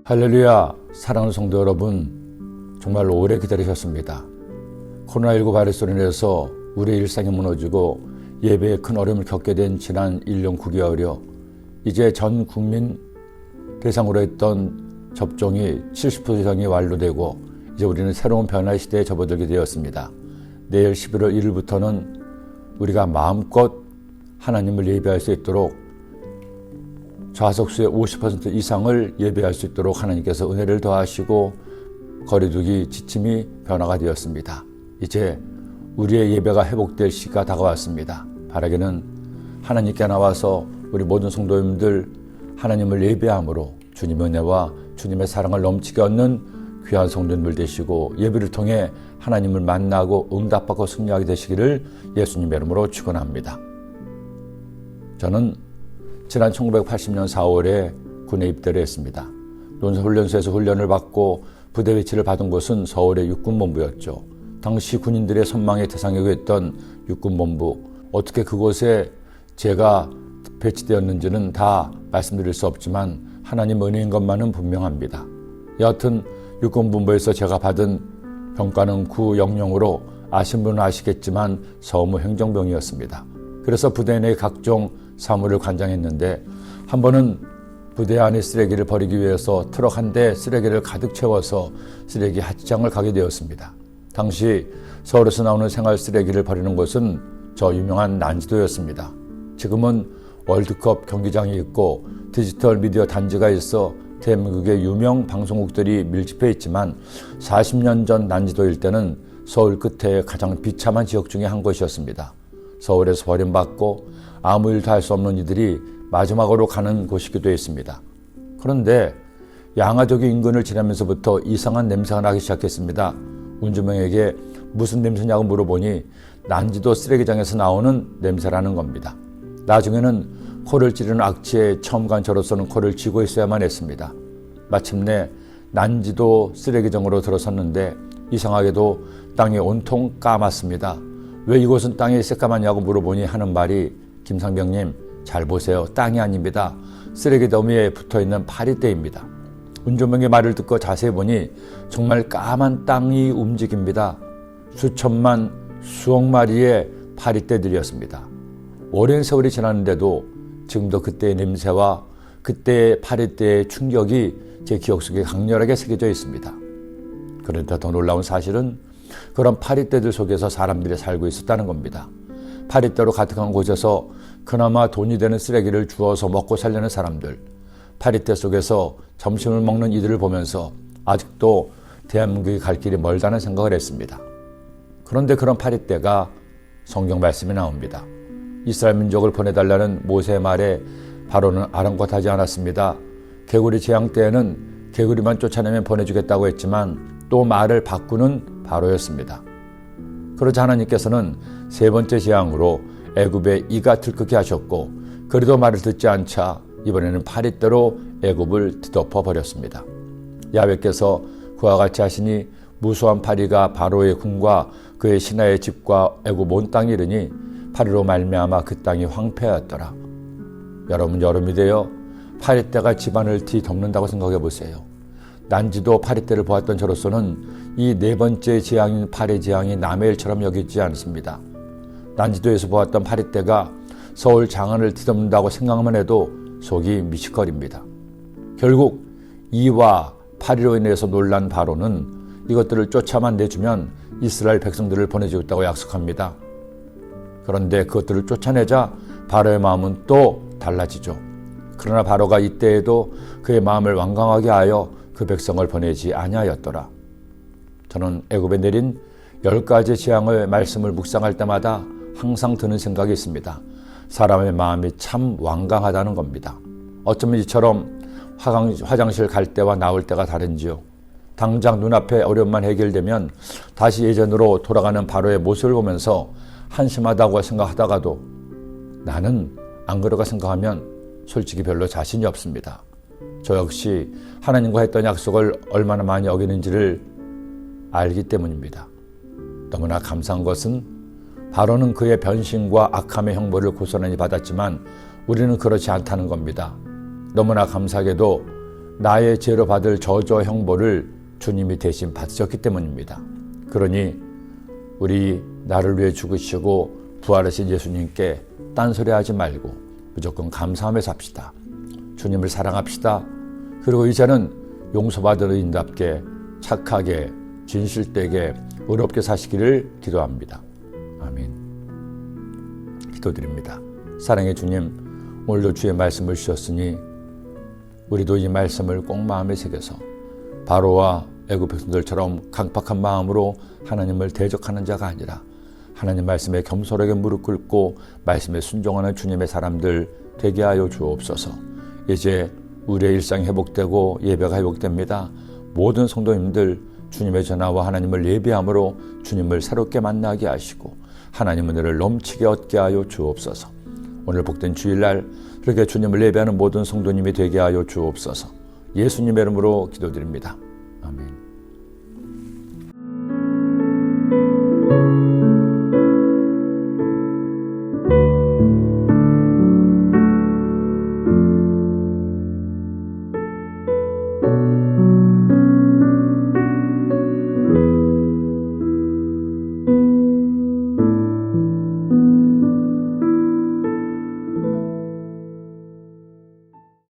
할렐루야, 사랑하는 성도 여러분, 정말 오래 기다리셨습니다. 코로나19 바이러스로 인해서 우리의 일상이 무너지고 예배에 큰 어려움을 겪게 된 지난 1년 9개월여, 이제 전 국민 대상으로 했던 접종이 70% 이상이 완료되고 이제 우리는 새로운 변화의 시대에 접어들게 되었습니다. 내일 11월 1일부터는 우리가 마음껏 하나님을 예배할 수 있도록 좌석수의 50% 이상을 예배할 수 있도록 하나님께서 은혜를 더하시고 거리두기 지침이 변화가 되었습니다. 이제 우리의 예배가 회복될 시기가 다가왔습니다. 바라기는 하나님께 나와서 우리 모든 성도님들 하나님을 예배함으로 주님의 은혜와 주님의 사랑을 넘치게 얻는 귀한 성도님들 되시고 예배를 통해 하나님을 만나고 응답받고 승리하게 되시기를 예수님의 이름으로 축원합니다. 저는 지난 1980년 4월에 군에 입대를 했습니다. 논사훈련소에서 훈련을 받고 부대 배치를 받은 곳은 서울의 육군본부였죠. 당시 군인들의 선망의 대상이기도 했던 육군본부, 어떻게 그곳에 제가 배치되었는지는 다 말씀드릴 수 없지만 하나님 은혜인 것만은 분명합니다. 여하튼 육군본부에서 제가 받은 병과는 900으로 아신 분은 아시겠지만 서무 행정병이었습니다. 그래서 부대 내 각종 사무를 관장했는데 한 번은 부대 안에 쓰레기를 버리기 위해서 트럭 한 대 쓰레기를 가득 채워서 쓰레기 하치장을 가게 되었습니다. 당시 서울에서 나오는 생활 쓰레기를 버리는 곳은 저 유명한 난지도였습니다. 지금은 월드컵 경기장이 있고 디지털 미디어 단지가 있어 대한민국의 유명 방송국들이 밀집해 있지만 40년 전 난지도일 때는 서울 끝에 가장 비참한 지역 중에 한 곳이었습니다. 서울에서 버림받고 아무 일도 할 수 없는 이들이 마지막으로 가는 곳이기도 했습니다. 그런데 양아적인 인근을 지나면서부터 이상한 냄새가 나기 시작했습니다. 운전병에게 무슨 냄새냐고 물어보니 난지도 쓰레기장에서 나오는 냄새라는 겁니다. 나중에는 코를 찌르는 악취에 처음 간 저로서는 코를 쥐고 있어야만 했습니다. 마침내 난지도 쓰레기장으로 들어섰는데 이상하게도 땅이 온통 까맣습니다. 왜 이곳은 땅이 새까맣냐고 물어보니 하는 말이 김상병님 잘 보세요. 땅이 아닙니다. 쓰레기 더미에 붙어있는 파리떼입니다. 운전병의 말을 듣고 자세히 보니 정말 까만 땅이 움직입니다. 수천만 수억 마리의 파리떼들이었습니다. 오랜 세월이 지났는데도 지금도 그때의 냄새와 그때의 파리떼의 충격이 제 기억 속에 강렬하게 새겨져 있습니다. 그런데 더 놀라운 사실은 그런 파리떼들 속에서 사람들이 살고 있었다는 겁니다. 파리떼로 가득한 곳에서 그나마 돈이 되는 쓰레기를 주워서 먹고 살려는 사람들, 파리떼 속에서 점심을 먹는 이들을 보면서 아직도 대한민국이 갈 길이 멀다는 생각을 했습니다. 그런데 그런 파리떼가 성경 말씀이 나옵니다. 이스라엘 민족을 보내달라는 모세의 말에 바로는 아랑곳하지 않았습니다. 개구리 재앙 때에는 개구리만 쫓아내면 보내주겠다고 했지만 또 말을 바꾸는 바로였습니다. 그러자 하나님께서는 세 번째 재앙으로 애굽에 이가 들끓게 하셨고 그래도 말을 듣지 않자 이번에는 파리떼로 애굽을 뒤덮어 버렸습니다. 야훼께서 그와 같이 하시니 무수한 파리가 바로의 궁과 그의 신하의 집과 애굽 온 땅에 이르니 파리로 말미암아 그 땅이 황폐하였더라. 여러분 여름이 되어 파리떼가 집안을 뒤덮는다고 생각해 보세요. 난지도 파리떼를 보았던 저로서는 이 네 번째 재앙인 파리 재앙이 남의 일처럼 여기지 않습니다. 난지도에서 보았던 파리떼가 서울 장안을 뒤덮는다고 생각만 해도 속이 미식거립니다. 결국 이와 파리로 인해서 놀란 바로는 이것들을 쫓아만 내주면 이스라엘 백성들을 보내주겠다고 약속합니다. 그런데 그것들을 쫓아내자 바로의 마음은 또 달라지죠. 그러나 바로가 이때에도 그의 마음을 완강하게 하여 그 백성을 보내지 아니하였더라. 저는 애굽에 내린 10가지 재앙의 말씀을 묵상할 때마다 항상 드는 생각이 있습니다. 사람의 마음이 참 완강하다는 겁니다. 어쩌면 이처럼 화장실 갈 때와 나올 때가 다른지요. 당장 눈앞에 어려움만 해결되면 다시 예전으로 돌아가는 바로의 모습을 보면서 한심하다고 생각하다가도 나는 안 그러가 생각하면 솔직히 별로 자신이 없습니다. 저 역시 하나님과 했던 약속을 얼마나 많이 어기는지를 알기 때문입니다. 너무나 감사한 것은 바로는 그의 변신과 악함의 형벌을 고스란히 받았지만 우리는 그렇지 않다는 겁니다. 너무나 감사하게도 나의 죄로 받을 저주와 형벌을 주님이 대신 받으셨기 때문입니다. 그러니 우리 나를 위해 죽으시고 부활하신 예수님께 딴소리하지 말고 무조건 감사하며 삽시다. 주님을 사랑합시다. 그리고 이제는 용서받은 의인답게 착하게 진실되게 의롭게 사시기를 기도합니다. 아멘. 기도드립니다. 사랑의 주님, 오늘도 주의 말씀을 주셨으니 우리도 이 말씀을 꼭 마음에 새겨서 바로와 애굽 백성들처럼 강팍한 마음으로 하나님을 대적하는 자가 아니라 하나님 말씀에 겸손하게 무릎 꿇고 말씀에 순종하는 주님의 사람들 되게 하여 주옵소서. 이제 우리의 일상이 회복되고 예배가 회복됩니다. 모든 성도님들 주님의 전화와 하나님을 예배함으로 주님을 새롭게 만나게 하시고 하나님 은혜를 넘치게 얻게 하여 주옵소서. 오늘 복된 주일날 그렇게 주님을 예배하는 모든 성도님이 되게 하여 주옵소서. 예수님의 이름으로 기도드립니다. 아멘.